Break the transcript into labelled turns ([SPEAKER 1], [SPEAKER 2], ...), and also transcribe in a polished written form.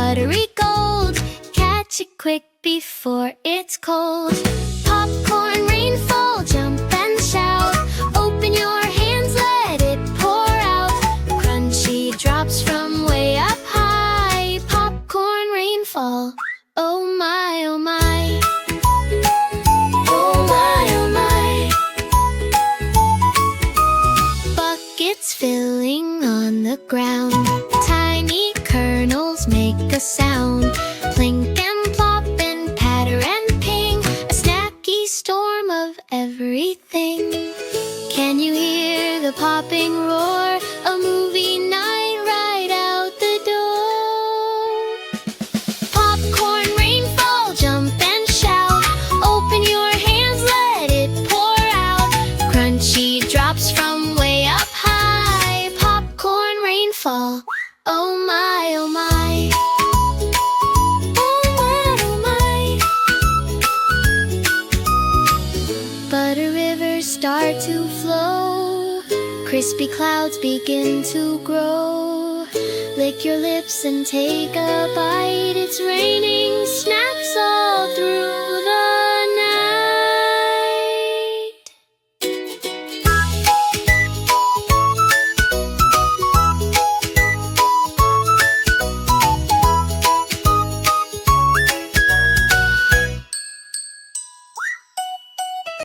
[SPEAKER 1] buttery gold. Catch it quick before it's cold. Popcorn rainfall, jump and shout. Open your hands, let it pour out. Crunchy drops from way up high. Popcorn rainfall, oh my, oh my. Oh my, oh my. Buckets filling on the ground. Tiny kernels make a sound. Plink and plop and patter and ping. A snacky storm of everything. Can you hear the popping roar? A movie night right out the door. Popcorn rainfall, jump and shout. Open your hands, let it pour out. Crunchy drops from way up high. Popcorn rainfall, oh my, oh my. Oh my, oh my. Butter rivers start to flow. Crispy clouds begin to grow. Lick your lips and take a bite. It's raining snacks all through.